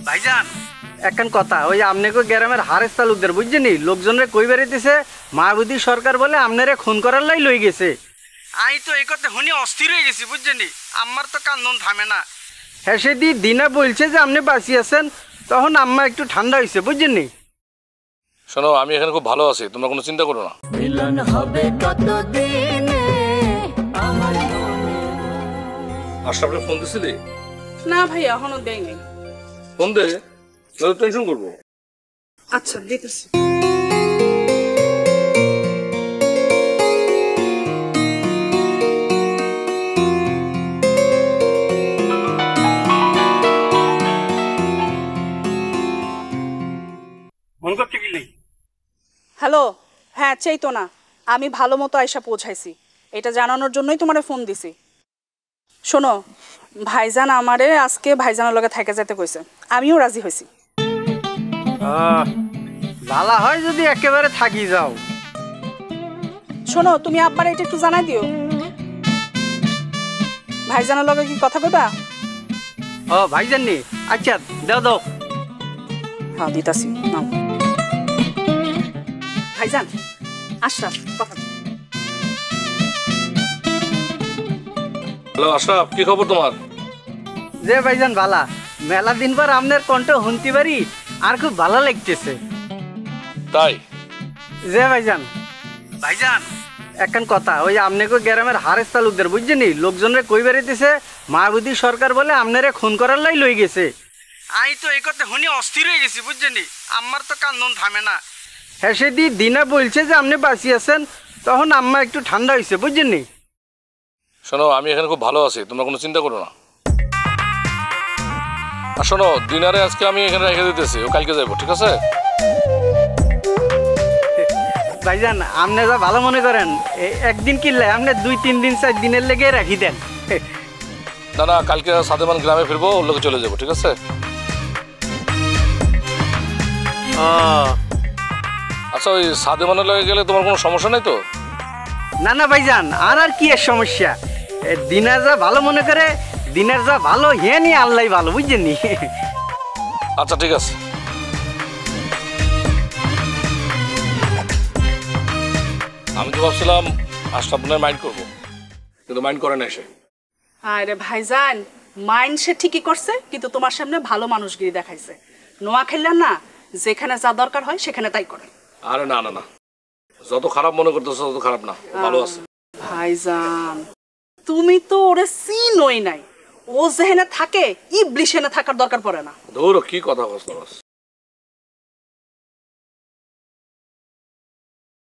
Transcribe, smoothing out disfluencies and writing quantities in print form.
ভাইজান একখান কথা, ওই আপনাকে গ্রামের হারেস তালুকদার বুঝছেনি লোকজনরে কই বেড়াইতেছে মায়াবতী সরকার বলে আপনারে খুন করার লাই লই গেছে। আই তো এই কথা শুনি অস্থির হয়ে গেছি বুঝছেনি, আমার তো কান্দন থামে না। হ্যাঁ সেদি দিনা বলছে যে আপনি বাঁচি আছেন, তখন আম্মা একটু ঠান্ডা হয়েছে বুঝছেনি। শোনো, আমি এখানে খুব ভালো আছি, তোমরা কোনো চিন্তা করো না। মিলন হবে কতদিনে আমার আশরাফকে ফোন দিছিলি? না ভাইয়া এখনো দেয়নি। ফোন দে, নয়তো টেনশন করবো। আচ্ছা দিতেছি। মন করতে কি নেই? হ্যালো, হ্যাঁ চেতনা, আমি ভালো মতো আয়সা পৌঁছাইছি, এটা জানানোর জন্যই তোমারে ফোন দিছি। শোনো, ভাইজান আমারে আজকে ভাইজানের লগে থেকে যেতে কইছে, আমিও রাজি হয়েছি। ভালো হয় যদি একেবারে থাকি যাও। শোনো, তুমি আব্বার এটা একটু জানাই দিও। ভাইজানের লগে কি কথা কইবা? ও ভাইজান নি, আচ্ছা দাও দাও। হ্যাঁ দিতাছি, নাও। ভাইজান, আশরাফ কথা। হ্যালো আশরাফ, কি খবর তোমার? যে ভাইজান ভালা, মেলা দিন পর আপনার কণ্ঠ শুনতে পারি আর খুব ভালো লাগতেছে। তাই? যে ভাইজান ভাইজান একখান কথা, ওই আপনাকে গ্রামের হারেস তালুকদার বুঝছেনি লোকজনরে কই বেড়াইতেছে মায়াবতী সরকার বলে আপনারে খুন করার লাই লই গেছে। আই তো এই কথা শুনি অস্থির হয়ে গেছি বুঝছেনি, আমার তো কান্দন থামে না। হ্যাঁ সেদি দিনা বলছে যে আপনি বাঁচি আছেন, তখন আম্মা একটু ঠান্ডা হয়েছে বুঝছেনি। শোনো, আমি এখানে খুব ভালো আছি, তোমরা কোনো চিন্তা করো না। আর শোনো, ডিনারে আজকে আমি এখানে রেখে দিতেছি, ও কালকে যাবো, ঠিক আছে? ভাইজান আপনি যা ভালো মনে করেন, একদিন কিনলে আপনি 2-3 দিন 4 দিনের লেগে রাখি দেন। না না, কালকে সাদেমান গ্রামে ফিরবো, ওর লোকে চলে যাবো, ঠিক আছে? আচ্ছা, ওই সাদেমানের লগে গেলে তোমার কোনো সমস্যা নেই তো? না না ভাইজান, আর কি এর সমস্যা, দিনার যা ভালো মনে করে, দিনের যা ভালো হে নিয়ে আল্লাহ ভালো বুঝছেন নি। আচ্ছা ঠিক আছে। আমি তো ভাবছিলাম আশরাফ বোনের মাইন্ড করবো, কিন্তু মাইন্ড করে না সে। আরে ভাইজান, মাইন্ড সে ঠিকই করছে, কিন্তু তোমার সামনে ভালো মানুষগিরি দেখাইছে। নোয়া খেললেন না, যেখানে যা দরকার হয় সেখানে তাই করে। আরে না না না, যত খারাপ মনে করতেছো তত খারাপ না, ভালো আছে। ভাইজান তুমি তো ওরে চিনোই নাই, ও যেখানে থাকে ইবলিশ এনে থাকার দরকার পড়ে না। ধরো কি কথা বলছো?